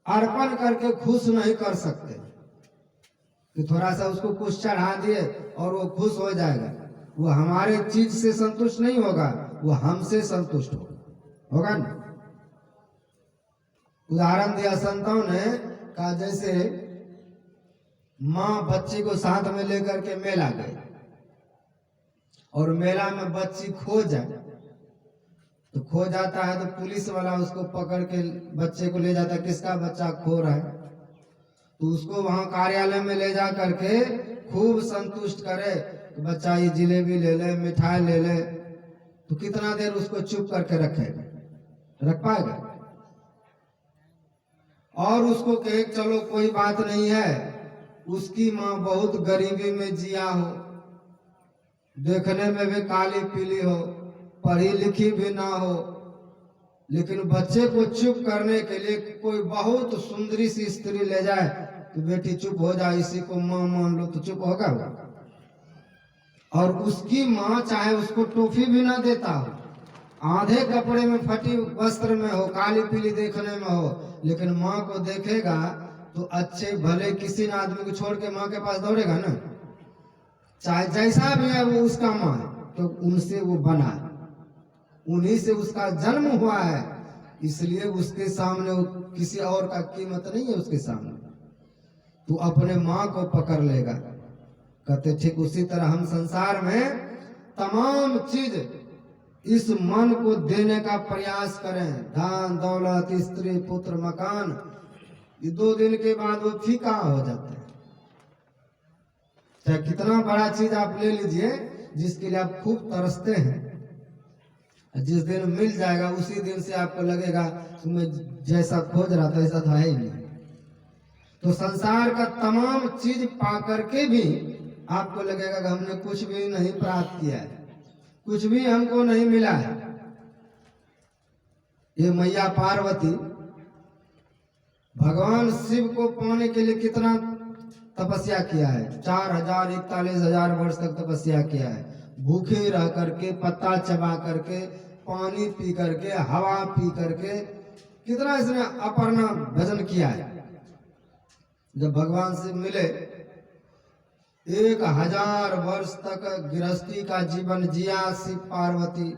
अर्पण करके खुश नहीं कर सकते कि थोड़ा सा उसको कुछ चढ़ा दिए और वो खुश हो जाएगा। वो हमारे चीज से संतुष्ट नहीं होगा, वो हमसे संतुष्ट होगा ना। उदाहरण दिया संतों ने कहा, जैसे माँ बच्ची को साथ में लेकर के मेला गए और मेला में बच्ची खो जाए, तो खो जाता है तो पुलिस वाला उसको पकड़ के बच्चे को ले जाता है, किसका बच्चा खो रहा है, तो उसको वहां कार्यालय में ले जा करके खूब संतुष्ट करे कि बच्चा ये जिलेबी ले ले, मिठाई ले ले, तो कितना देर उसको चुप करके रखेगा, रख पाएगा? और उसको कहे चलो कोई बात नहीं है, उसकी माँ बहुत गरीबी में जिया हो, देखने में भी काली पीली हो, पढ़ी लिखी भी ना हो, लेकिन बच्चे को चुप करने के लिए कोई बहुत सुंदरी सी स्त्री ले जाए कि बेटी चुप हो जाए, इसी को माँ मान लो, तो चुप होगा वो। और उसकी माँ चाहे उसको टोफी भी ना देता हो, आधे कपड़े में फटी वस्त्र में हो, काली पीली देखने में हो, लेकिन माँ को देखेगा तो अच्छे भले किसी न आदमी को छोड़ के माँ के पास दौड़ेगा ना, चाहे जैसा भी है वो उसका माँ है, तो उनसे वो बना है, उन्हीं से उसका जन्म हुआ है, इसलिए उसके सामने किसी और का कीमत नहीं है उसके सामने। तो अपने माँ को पकड़ लेगा। कहते ठीक उसी तरह हम संसार में तमाम चीज इस मन को देने का प्रयास करें, धन दौलत स्त्री पुत्र मकान, ये 2 दिन के बाद वो फीका हो जाता है। चाहे कितना बड़ा चीज आप ले लीजिए जिसके लिए आप खूब तरसते हैं, जिस दिन मिल जाएगा उसी दिन से आपको लगेगा कि मैं जैसा खोज रहा था ऐसा था ही नहीं। तो संसार का तमाम चीज पा करके भी आपको लगेगा कि हमने कुछ भी नहीं प्राप्त किया है, कुछ भी हमको नहीं मिला है। ये मैया पार्वती भगवान शिव को पाने के लिए कितना तपस्या किया है, 4041,000 वर्ष तक तपस्या किया है, भूखे रह करके, पत्ता चबा करके, पानी पी करके, हवा पी करके, कितना इसने अपर्णा भजन किया है। जब भगवान से मिले 1000 वर्ष तक गृहस्थी का जीवन जिया शिव पार्वती,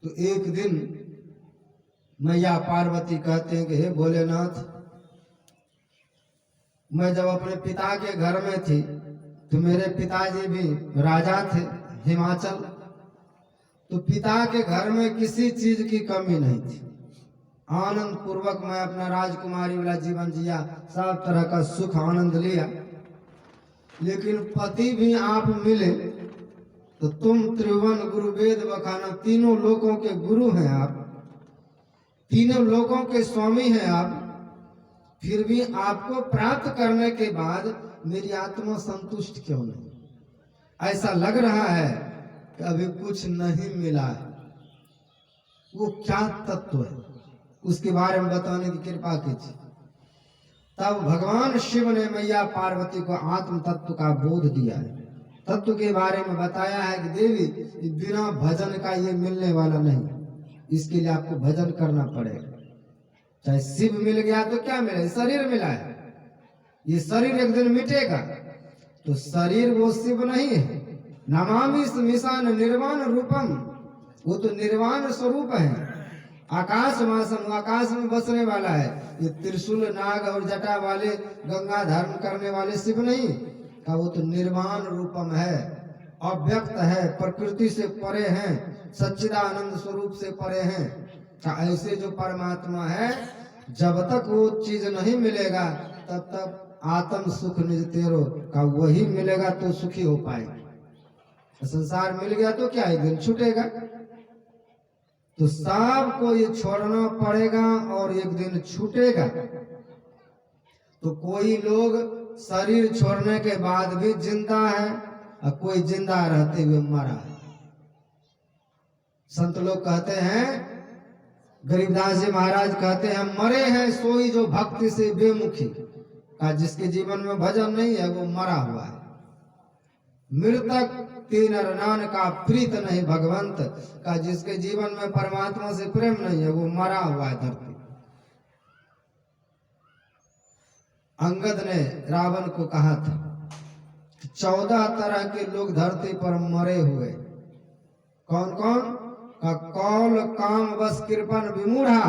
तो एक दिन मैया पार्वती कहते हैं कि हे भोलेनाथ, मैं जब अपने पिता के घर में थी तो मेरे पिताजी भी राजा थे हिमाचल, तो पिता के घर में किसी चीज की कमी नहीं थी, आनंद पूर्वक मैं अपना राजकुमारी वाला जीवन जिया, सब तरह का सुख आनंद लिया। लेकिन पति भी आप मिले तो तुम त्रिभुवन गुरु वेद बखाना, तीनों लोकों के गुरु हैं आप, तीनों लोकों के स्वामी हैं आप, फिर भी आपको प्राप्त करने के बाद मेरी आत्मा संतुष्ट क्यों नहीं? ऐसा लग रहा है कि अभी कुछ नहीं मिला है। वो क्या तत्व है उसके बारे में बताने की कृपा कीजिए। तब भगवान शिव ने मैया पार्वती को आत्म तत्व का बोध दिया है, तत्व के बारे में बताया है कि देवी बिना भजन का ये मिलने वाला नहीं, इसके लिए आपको भजन करना पड़ेगा। चाहे शिव मिल गया तो क्या मिला, शरीर मिला है, ये शरीर एक दिन मिटेगा, तो शरीर वो शिव नहीं है। नमामि स्मिशान निर्वाण रूपम, वो तो निर्वाण स्वरूप है। आकाश मासम, आकाश में बसने वाला है। ये त्रिशूल नाग और जटा वाले गंगा धारण करने वाले शिव नहीं का, वो तो निर्वाण रूपम है, अव्यक्त है, प्रकृति से परे हैं, सच्चिदानंद स्वरूप से परे हैं। ऐसे जो परमात्मा है, जब तक वो चीज नहीं मिलेगा तब तक आत्म सुख निज तेरो का वही मिलेगा तो सुखी हो पाएगा। संसार मिल गया तो क्या एक दिन छूटेगा, तो सबको ये छोड़ना पड़ेगा और एक दिन छूटेगा। तो कोई लोग शरीर छोड़ने के बाद भी जिंदा है और कोई जिंदा रहते हुए मरा है। संत लोग कहते हैं, गरीबदास जी महाराज कहते हैं, मरे हैं सोई जो भक्ति से बेमुखी का, जिसके जीवन में भजन नहीं है वो मरा हुआ है। मृतक तीन नान का प्रीत नहीं भगवंत का, जिसके जीवन में परमात्मा से प्रेम नहीं है वो मरा हुआ है धरती। अंगद ने रावण को कहा था 14 तरह के लोग धरती पर मरे हुए। कौन कौन? का कौल काम बस कृपन विमूढ़ा,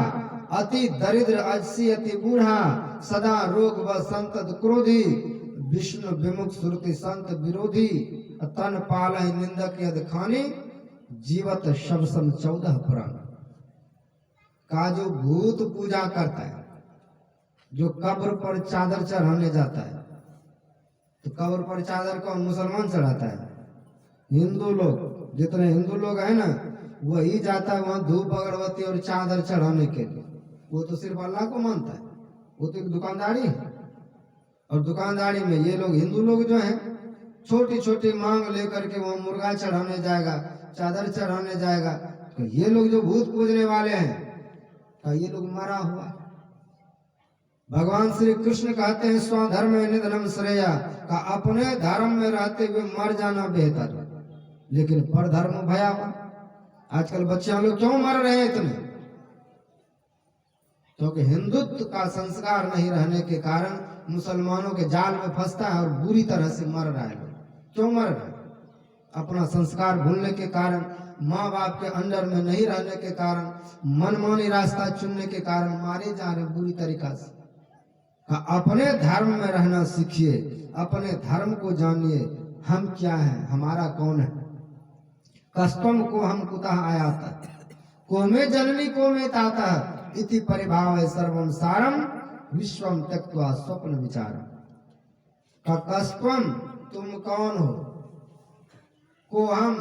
अति दरिद्र अजसी अति बूढ़ा, सदा रोग व संतत क्रोधी, विष्णु विमुख सुरति संत विरोधी, तन पाल निंदक यद खानी, जीवत शब सम 14 प्राण। का जो भूत पूजा करता है, जो कब्र पर चादर चढ़ाने जाता है, तो कब्र पर चादर कौन? मुसलमान चढ़ाता है। हिंदू लोग, जितने हिंदू लोग हैं ना, वही जाता है वहां धूप अगरबत्ती और चादर चढ़ाने के लिए। वो तो सिर्फ अल्लाह को मानता है, वो तो एक दुकानदारी है। और दुकानदारी में ये लोग हिंदू लोग जो हैं, छोटी छोटी मांग लेकर के वो मुर्गा चढ़ाने जाएगा, चादर चढ़ाने जाएगा। तो ये लोग जो भूत पूजने वाले हैं, तो ये लोग मरा हुआ है। भगवान श्री कृष्ण कहते हैं स्वधर्म निधनम श्रेया, का अपने धर्म में रहते हुए मर जाना बेहतर, लेकिन पर धर्म भयावह। आजकल बच्चे लोग क्यों मर रहे हैं इतने? क्योंकि हिंदुत्व का संस्कार नहीं रहने के कारण मुसलमानों के जाल में फंसता है और बुरी तरह से मर रहा है। क्यों मर रहा है? अपना संस्कार भूलने के कारण, माँ बाप के अंडर में नहीं रहने के कारण, मनमानी रास्ता चुनने के कारण मारे जा रहे बुरी तरीका से। अपने धर्म में रहना सीखिए, अपने धर्म को जानिए, हम क्या हैं, हमारा कौन है। कस्तम को हम कुतः आयाता, को में जननी को में ताता, इति परिभाव सर्वम सारम, विश्वम त्यक्त्वा स्वप्न विचारम। का कस्तम तुम कौन हो, को हम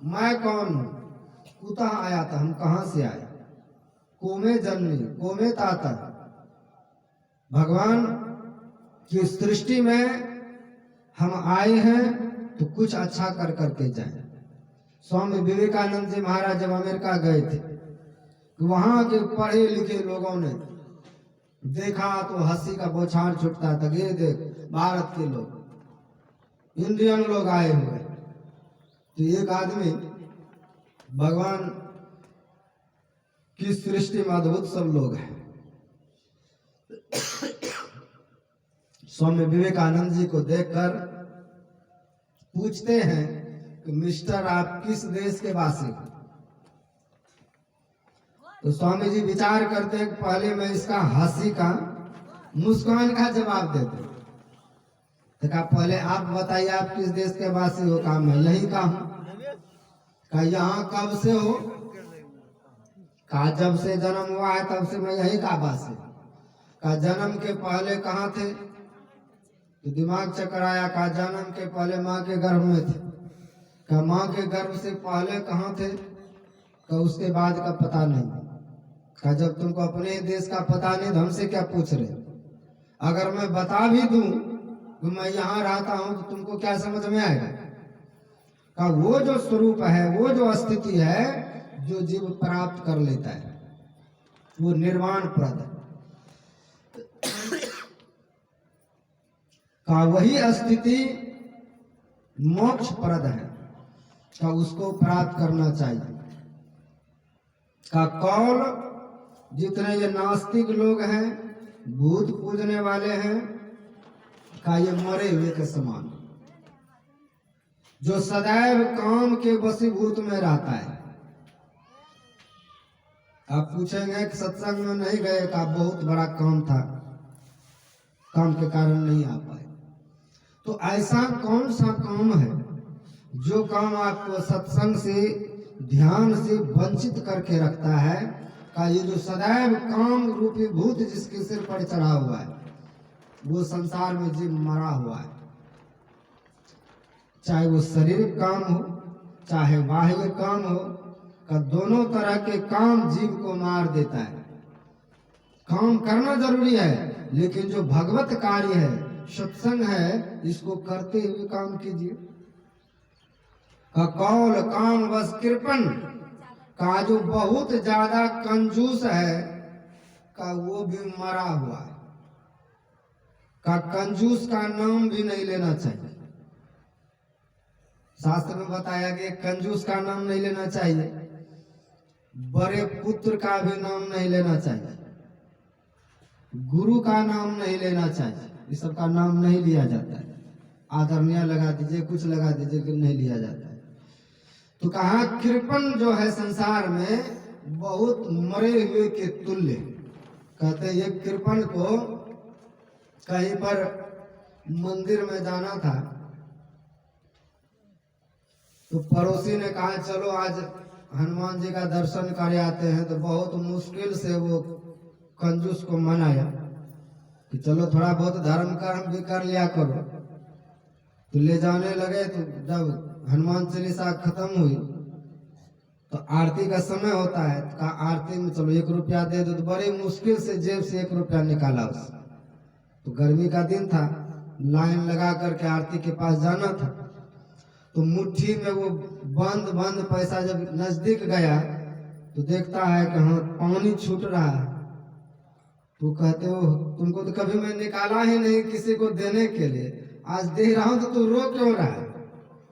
मैं कौन हूं, कुतः आयाता हम कहां से आए, को में जननी को में ताता। भगवान की सृष्टि में हम आए हैं तो कुछ अच्छा कर करके जाएं। स्वामी विवेकानंद जी महाराज जब अमेरिका गए थे, तो वहां के पढ़े लिखे लोगों ने देखा तो हंसी का बौछार छूटता था। ये देख भारत के लोग, इंडियन लोग आए हुए। तो एक आदमी भगवान की सृष्टि में अद्भुत सब लोग हैं। स्वामी विवेकानंद जी को देखकर पूछते हैं कि मिस्टर आप किस देश के वासी हो? तो स्वामी जी विचार करते हैं पहले मैं इसका हंसी का मुस्कान का जवाब देते। तो कहा पहले आप बताइए आप किस देश के वासी हो? कहा मैं यही का हूं। कहा यहाँ कब से हो? कहा जब से जन्म हुआ है तब से मैं यही का वासी। कहा जन्म के पहले कहाँ थे? तो दिमाग चक्कर आया। कहा जन्म के पहले माँ के गर्भ में थे। कहा माँ के गर्भ से पहले कहाँ थे? कहा उसके बाद का पता नहीं। कहा जब तुमको अपने देश का पता नहीं तो हमसे क्या पूछ रहे? अगर मैं बता भी दूं कि मैं यहाँ रहता हूं तो तुमको क्या समझ में आएगा? कहा वो जो स्वरूप है, वो जो स्थिति है जो जीव प्राप्त कर लेता है, वो निर्वाण प्रद है। का वही स्थिति मोक्ष प्रद है, का उसको प्राप्त करना चाहिए। का कौल जितने ये नास्तिक लोग हैं, भूत पूजने वाले हैं, का ये मरे हुए के समान, जो सदैव काम के वशीभूत में रहता है। आप पूछेंगे कि सत्संग में नहीं गए? का बहुत बड़ा काम था, काम के कारण नहीं आ पाए। तो ऐसा कौन सा काम है जो काम आपको सत्संग से, ध्यान से वंचित करके रखता है? का ये जो सदैव काम रूपी भूत जिसके सिर पर चढ़ा हुआ है, वो संसार में जीव मरा हुआ है। चाहे वो शारीरिक काम हो, चाहे बाह्य काम हो, का दोनों तरह के काम जीव को मार देता है। काम करना जरूरी है, लेकिन जो भगवत कार्य है, सत्संग है, इसको करते हुए काम कीजिए। का कौल काम बस कृपन, का जो बहुत ज्यादा कंजूस है, का वो भी मरा हुआ है। का कंजूस का नाम भी नहीं लेना चाहिए। शास्त्र में बताया गया कंजूस का नाम नहीं लेना चाहिए, बड़े पुत्र का भी नाम नहीं लेना चाहिए। गुरु का नाम नहीं लेना चाहिए, इस सब का नाम नहीं लिया जाता है। आदरणीय लगा दीजिए, कुछ लगा दीजिए, कि नहीं लिया जाता है। तो कहा कृपण जो है संसार में बहुत मरे हुए के तुल्य। कहते ये कृपण को कहीं पर मंदिर में जाना था, तो पड़ोसी ने कहा चलो आज हनुमान जी का दर्शन कर आते हैं। तो बहुत मुश्किल से वो कंजूस को मनाया कि चलो थोड़ा बहुत धर्म कर्म भी कर लिया करो। तो ले जाने लगे। तो जब हनुमान चालीसा खत्म हुई तो आरती का समय होता है, तो कहा आरती में चलो 1 रुपया दे दो। तो बड़ी मुश्किल से जेब से 1 रुपया निकाला उस। तो गर्मी का दिन था, लाइन लगा करके आरती के पास जाना था। तो मुट्ठी में वो बंद बंद पैसा जब नजदीक गया तो देखता है कि हाँ पानी छूट रहा है। तो कहते हो तुमको तो कभी मैं निकाला ही नहीं किसी को देने के लिए, आज दे रहा हूं तो तू रो क्यों रहा है?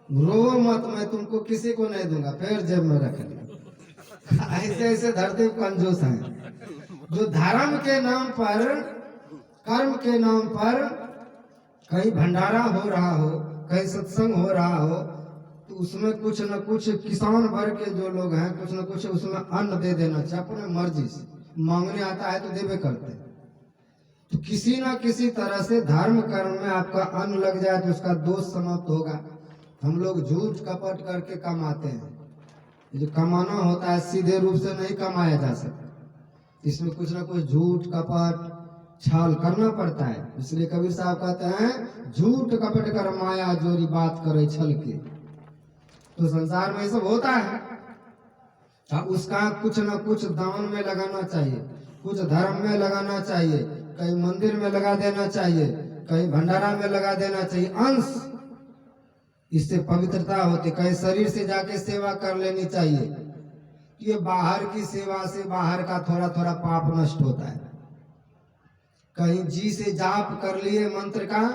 रो मत, मैं तुमको किसी को नहीं दूंगा, फिर जेब में रख लिया। ऐसे ऐसे धरती कंजूस हैं जो धर्म के नाम पर, कर्म के नाम पर, कहीं भंडारा हो रहा हो, कहीं सत्संग हो रहा हो, तो उसमें कुछ न कुछ किसान भर के जो लोग हैं कुछ न कुछ उसमें अन्न दे देना चाहिए अपने मर्जी से। मांगने आता है तो देवे करते। तो किसी न किसी तरह से धर्म कर्म में आपका अन्न लग जाए तो उसका दोष समाप्त होगा। हम लोग झूठ कपट करके कमाते हैं। जो कमाना होता है सीधे रूप से नहीं कमाया जा सकता, इसमें कुछ ना कुछ झूठ कपट छल करना पड़ता है। इसलिए कबीर साहब कहते हैं झूठ कपट कर माया जोरी बात करे छल के। तो संसार में ये सब होता है, उसका कुछ न कुछ दान में लगाना चाहिए, कुछ धर्म में लगाना चाहिए, कहीं मंदिर में लगा देना चाहिए, कहीं भंडारा में लगा देना चाहिए अंश। इससे पवित्रता होती। कहीं शरीर से जाके सेवा कर लेनी चाहिए। ये बाहर की सेवा से बाहर का थोड़ा थोड़ा पाप नष्ट होता है। कहीं जी से जाप कर लिए मंत्र का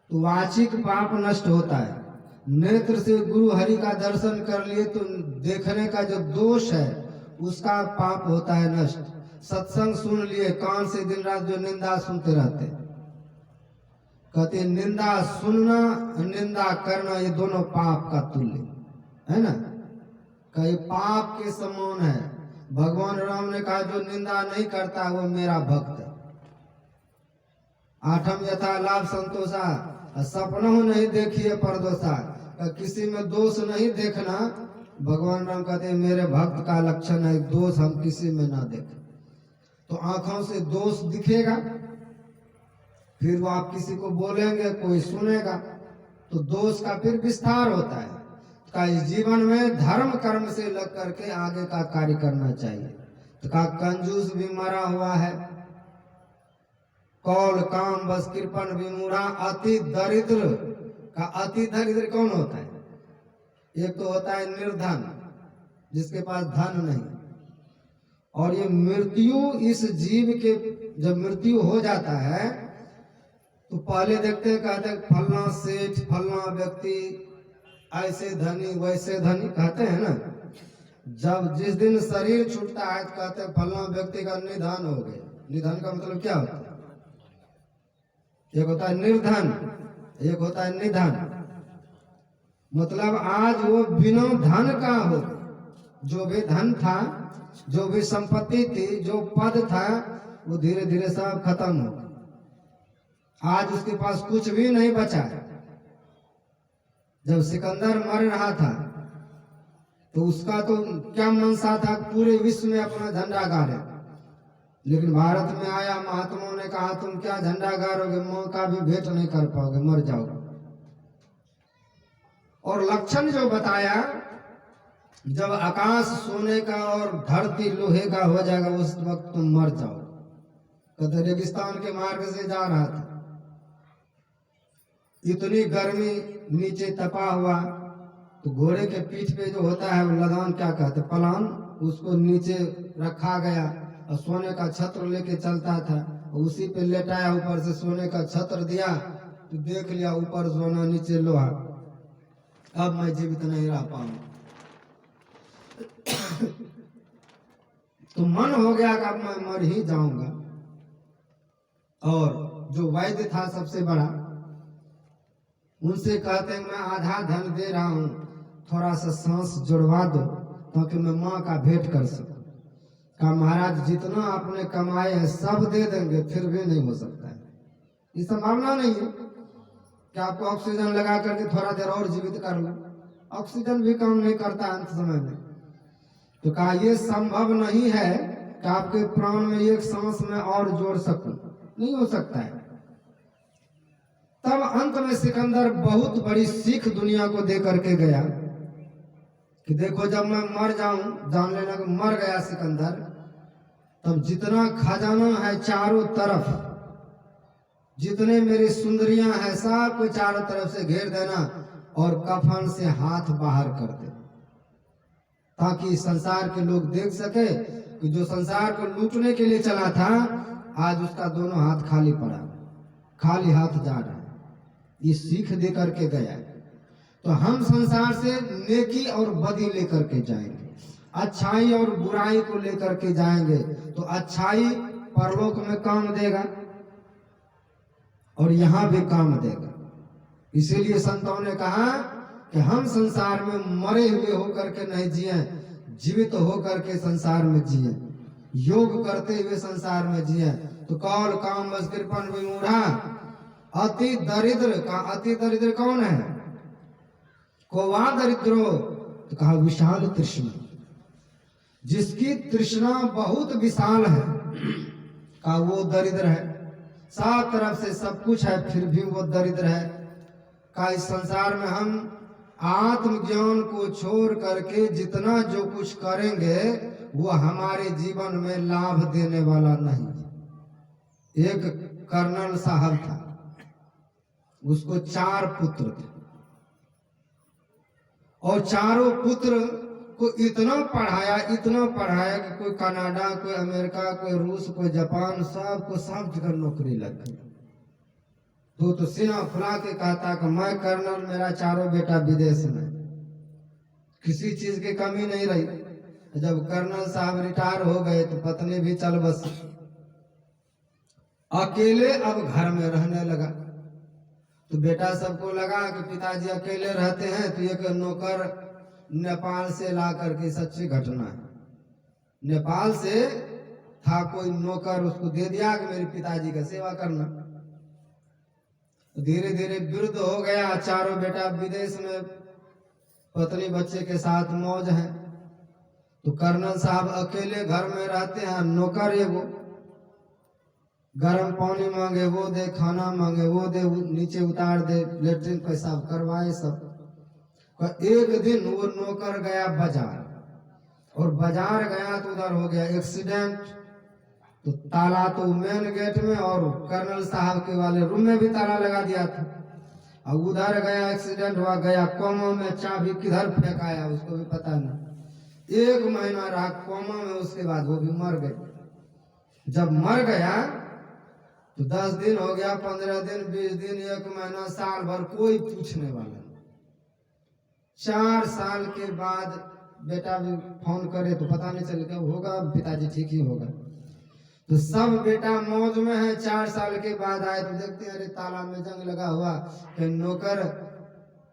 तो वाचिक पाप नष्ट होता है। नेत्र से गुरु हरि का दर्शन कर लिए तो देखने का जो दोष है उसका पाप होता है नष्ट। सत्संग सुन लिए, कान से दिन रात जो निंदा सुनते रहते, कहते निंदा सुनना निंदा करना ये दोनों पाप का तुल्य है ना। कहीं पाप के समान है। भगवान राम ने कहा जो निंदा नहीं करता वो मेरा भक्त है। आठम यथा लाभ संतोषा, सपनों नहीं देखिए परदोषा। किसी में दोष नहीं देखना। भगवान राम कहते हैं मेरे भक्त का लक्षण है दोष हम किसी में ना देखें। तो आंखों से दोष दिखेगा, फिर वो आप किसी को बोलेंगे कोई सुनेगा, तो दोष का फिर विस्तार होता है। का इस जीवन में धर्म कर्म से लग करके आगे का कार्य करना चाहिए। तो का कंजूस भी मरा हुआ है, कौल काम बस कृपण विमूढ़ा, अति दरिद्र का। अति दरिद्र कौन होता है? एक तो होता है निर्धन जिसके पास धन नहीं, और ये मृत्यु इस जीव के जब मृत्यु हो जाता है तो पहले देखते हैं कहते हैं फलना सेठ फलना व्यक्ति ऐसे धनी वैसे धनी कहते हैं ना। जब जिस दिन शरीर छूटता है तो कहते हैं फलना व्यक्ति का निधन हो गया। निधन का मतलब क्या होता है? एक होता है निर्धन, एक होता है निधन। मतलब आज वो बिना धन का हो, जो भी धन था, जो भी संपत्ति थी, जो पद था, वो धीरे धीरे सब खत्म हो। आज उसके पास कुछ भी नहीं बचा है। जब सिकंदर मर रहा था तो उसका तो क्या मनसा था पूरे विश्व में अपना झंडा गाड़े, लेकिन भारत में आया महात्माओं ने कहा तुम क्या झंडा गाड़ोगे, मौका भी भेंट नहीं कर पाओगे, मर जाओगे। और लक्षण जो बताया जब आकाश सोने का और धरती लोहे का हो जाएगा उस वक्त तुम मर जाओ। कहते रेगिस्तान के मार्ग से जा रहा था, इतनी गर्मी, नीचे तपा हुआ, तो घोड़े के पीठ पे जो होता है वो लदान क्या कहते पलान, उसको नीचे रखा गया और सोने का छत्र लेके चलता था। उसी पे लेटाया, ऊपर से सोने का छत्र दिया तो देख लिया ऊपर सोना नीचे लोहा, अब मैं जीवित नहीं रह पाऊंगा। तो मन हो गया कि अब मैं मर ही जाऊंगा। और जो वैद्य था सबसे बड़ा, उनसे कहते हैं मैं आधा धन दे रहा हूँ, थोड़ा सा सांस जुड़वा दो ताकि मैं माँ का भेंट कर सकूं। कहा महाराज जितना आपने कमाए हैं सब दे देंगे फिर भी नहीं हो सकता है, ये संभावना नहीं है कि आपको ऑक्सीजन लगा करके थोड़ा देर और जीवित कर लो। ऑक्सीजन भी काम नहीं करता अंत समय में। तो कहा यह संभव नहीं है कि आपके प्राण में एक सांस में और जोड़ सकूं, नहीं हो सकता है। तब अंत में सिकंदर बहुत बड़ी सीख दुनिया को दे करके गया कि देखो जब मैं मर जाऊं, जान लेना कि मर गया सिकंदर, तब जितना खजाना है चारों तरफ, जितने मेरी सुंदरियां हैं सब को चारों तरफ से घेर देना और कफन से हाथ बाहर कर दे, ताकि संसार के लोग देख सके कि जो संसार को लूटने के लिए चला था आज उसका दोनों हाथ खाली पड़ा, खाली हाथ जा रहा है। ये सीख दे करके गया। तो हम संसार से नेकी और बदी लेकर के जाएंगे, अच्छाई और बुराई को लेकर के जाएंगे, तो अच्छाई परलोक में काम देगा और यहाँ भी काम देगा। इसीलिए संतों ने कहा कि हम संसार में मरे हुए होकर के नहीं जिए, जीवित होकर के संसार में जिए, योग करते हुए संसार में जिए। तो कौल काम बस कृपण विमूढ़ा अति दरिद्र का, अति दरिद्र कौन है? कोवा दरिद्रो, तो कहा विशाल तृष्णा, जिसकी तृष्णा बहुत विशाल है, कहा वो दरिद्र है। सब तरफ से सब कुछ है फिर भी वो दरिद्र है। का इस संसार में हम आत्मज्ञान को छोड़ करके जितना जो कुछ करेंगे वो हमारे जीवन में लाभ देने वाला नहीं। एक कर्नल साहब था, उसको 4 पुत्र थे और चारों पुत्र को इतना पढ़ाया कि कोई कनाडा, कोई अमेरिका, कोई रूस, कोई जापान, सबको सब जगह नौकरी लग गई। तो सीना फुला के कहता कि मैं कर्नल, मेरा चारों बेटा विदेश में, किसी चीज की कमी नहीं रही। जब कर्नल साहब रिटायर हो गए तो पत्नी भी चल बस, अकेले अब घर में रहने लगा। तो बेटा सबको लगा कि पिताजी अकेले रहते हैं, तो एक नौकर नेपाल से ला करके, सच्ची घटना है, नेपाल से था कोई नौकर, उसको दे दिया कि मेरे पिताजी का सेवा करना। धीरे धीरे वृद्ध हो गया, चारों बेटा विदेश में पत्नी बच्चे के साथ मौज है। तो कर्नल साहब अकेले घर में रहते हैं, नौकर एगो, गर्म पानी मांगे वो दे, खाना मांगे वो दे, नीचे उतार दे, लेटरिन पेशाब करवाए सब। एक दिन वो नौकर गया बाजार, और बाजार गया तो उधर हो गया एक्सीडेंट। तो ताला तो मेन गेट में और कर्नल साहब के वाले रूम में भी ताला लगा दिया था। अब उधर गया, एक्सीडेंट हुआ, गया कोमा में, चाबी किधर फेंकाया उसको भी पता नहीं। 1 महीना रहा कोमा में, उसके बाद वो भी मर गए। जब मर गया तो 10 दिन हो गया, 15 दिन, 20 दिन, 1 महीना, साल भर, कोई पूछने वाला नहीं। 4 साल के बाद बेटा भी फोन करे तो पता नहीं चलेगा, होगा पिताजी ठीक ही होगा। तो सब बेटा मौज में है। 4 साल के बाद आए तो देखते हैं अरे ताला में जंग लगा हुआ, कि नौकर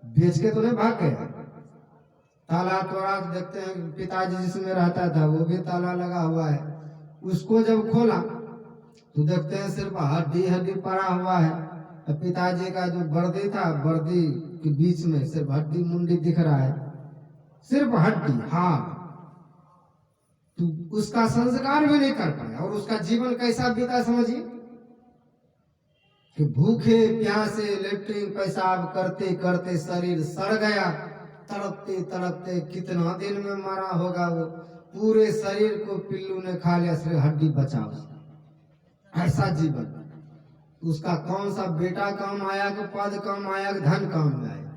बेच के तो नहीं भाग गया। ताला तोड़ा, देखते हैं पिताजी जिसमें रहता था वो भी ताला लगा हुआ है। उसको जब खोला तो देखते हैं सिर्फ हड्डी पड़ा हुआ है। पिताजी का जो वर्दी था, वर्दी के बीच में सिर्फ हड्डी मुंडी दिख रहा है, सिर्फ हड्डी। हाँ, तो उसका संस्कार भी नहीं कर पाया। और उसका जीवन कैसा बीता समझिए, कि भूखे प्यासे लेटरिन पेशाब करते करते शरीर सड़ गया, तड़पते तड़पते कितना दिन में मरा होगा वो, पूरे शरीर को पिल्लू ने खा लिया, सिर्फ हड्डी बचा उसका। ऐसा जीवन। उसका कौन सा बेटा काम आया, कि पद काम आया, कि धन काम में आया?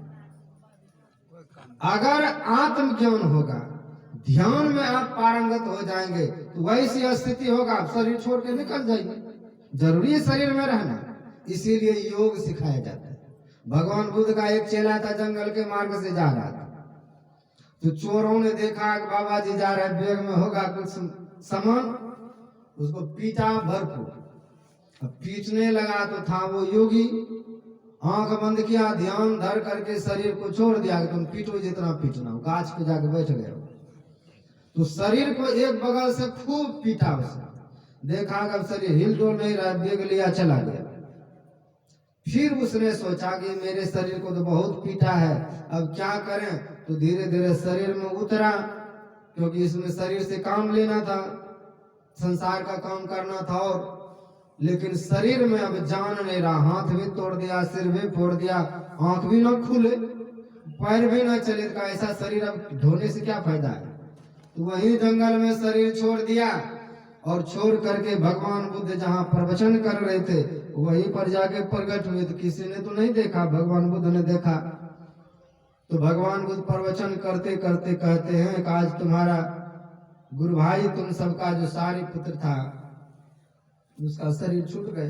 अगर आत्मज्ञान होगा, ध्यान में आप पारंगत हो जाएंगे, तो वैसी स्थिति होगा, आप शरीर छोड़ के निकल जाएंगे। जरूरी है शरीर में रहना, इसीलिए योग सिखाया जाता है। भगवान बुद्ध का एक चेला था, जंगल के मार्ग से जा रहा था। तो चोरों ने देखा कि बाबा जी जा रहे, बैग में होगा कुछ सामान, उसको पीटा भरपूर। अब पीटने लगा तो था वो योगी, आंख बंद किया, ध्यान धर करके शरीर को छोड़ दिया कि तुम पीटो जितना पीटना हो, गाछ पे जाके बैठ गए। तो शरीर को एक बगल से खूब पीटा उसने, देखा कि अब शरीर हिल डोल नहीं रहा, बेग लिया चला गया। फिर उसने सोचा कि मेरे शरीर को तो बहुत पीटा है, अब क्या करें। तो धीरे धीरे शरीर में उतरा, क्योंकि इसमें शरीर से काम लेना था, संसार का काम करना था। और लेकिन शरीर में अब जान नहीं रहा, हाथ भी तोड़ दिया, सिर भी फोड़ दिया, आंख भी न खुले, पैर भी न चले, तो ऐसा शरीर अब ढोने से क्या फायदा है। तो वही जंगल में शरीर छोड़ दिया, और छोड़ करके भगवान बुद्ध जहाँ प्रवचन कर रहे थे वहीं पर जाके प्रकट हुए। तो किसी ने तो नहीं देखा, भगवान बुद्ध ने देखा। तो भगवान बुद्ध प्रवचन करते करते कहते हैं कि आज तुम्हारा गुरु भाई तुम सबका जो सारी पुत्र था उसका शरीर छूट गए।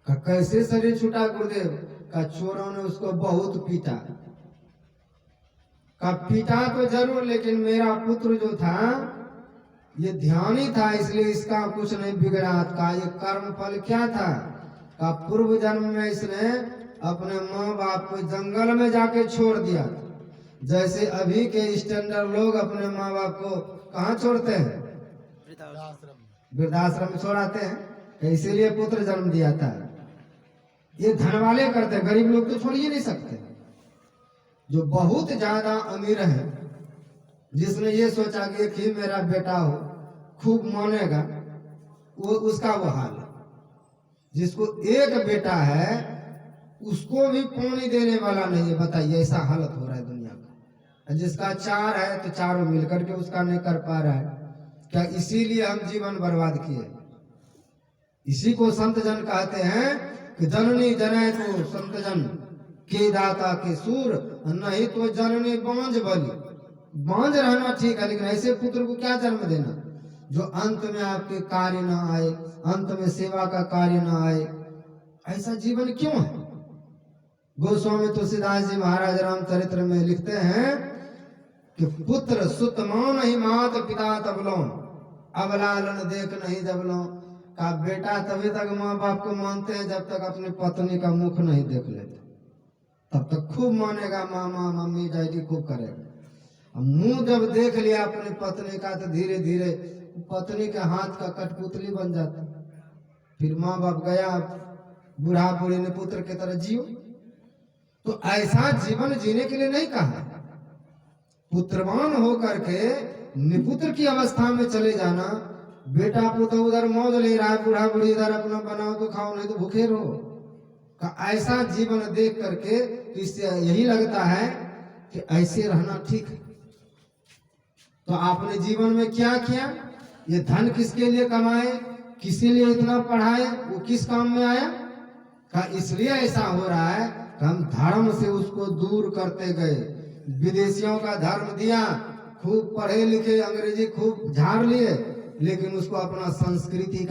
कैसे शरीर छूटा गुरुदेव? का चोरों ने उसको बहुत पीटा। का पीटा तो जरूर, लेकिन मेरा पुत्र जो था ये ध्यानी था, इसलिए इसका कुछ नहीं बिगड़ा। का ये कर्म फल क्या था? का पूर्व जन्म में इसने अपने माँ बाप को जंगल में जाके छोड़ दिया। जैसे अभी के स्टैंडर्ड लोग अपने माँ बाप को कहाँ छोड़ते हैं? वृद्धाश्रम छोड़ाते हैं। इसीलिए पुत्र जन्म दिया था। ये धन वाले करते हैं, गरीब लोग तो छोड़ ही नहीं सकते। जो बहुत ज्यादा अमीर है, जिसने ये सोचा कि एक ही मेरा बेटा हो, खूब मानेगा, वो उसका वो हाल है। जिसको एक बेटा है उसको भी पानी देने वाला नहीं है, बताइए ऐसा हालत हो रहा है दुनिया का। जिसका चार है तो चारों मिलकर के उसका नहीं कर पा रहा है। क्या इसीलिए हम जीवन बर्बाद किए? इसी को संत जन कहते हैं कि जननी जने तो संत जन के दाता के सूर, नहीं तो जननी बांझ बलि। बांझ रहना ठीक है, लेकिन ऐसे पुत्र को क्या जन्म देना जो अंत में आपके कार्य ना आए, अंत में सेवा का कार्य ना आए। ऐसा जीवन क्यों है? गोस्वामी तुलसीदास जी महाराज रामचरित्र में लिखते हैं कि पुत्र सुत मान ही मात पिता तबलों, अब लालन देख नहीं जबलों। का बेटा तभी तक माँ बाप को मानते हैं जब तक अपनी पत्नी का मुख नहीं देख लेते, तब तक खूब मानेगा, मामा मम्मी डैडी खूब करेगा। मुंह जब देख लिया अपनी पत्नी का तो धीरे धीरे पत्नी के हाथ का कठपुतली बन जाता। फिर माँ बाप गया, बूढ़ा बूढ़ी ने पुत्र की तरह जियो। तो ऐसा जीवन जीने के लिए नहीं कहा। पुत्रवान होकर के निपुत्र की अवस्था में चले जाना। बेटा पुत्र उधर मौज ले रहा है, बूढ़ा बूढ़ी इधर अपना बनाओ तो खाओ, नहीं तो भूखे रहो। का ऐसा जीवन देख करके तो इससे यही लगता है कि ऐसे रहना ठीक है। तो आपने जीवन में क्या किया? ये धन किसके लिए कमाए, किसी लिए इतना पढ़ाए, वो किस काम में आया? का इसलिए ऐसा हो रहा है कि हम धर्म से उसको दूर करते गए। विदेशियों का धर्म दिया, खूब पढ़े लिखे, अंग्रेजी खूब झाड़ लिए, लेकिन उसको अपना संस्कृति का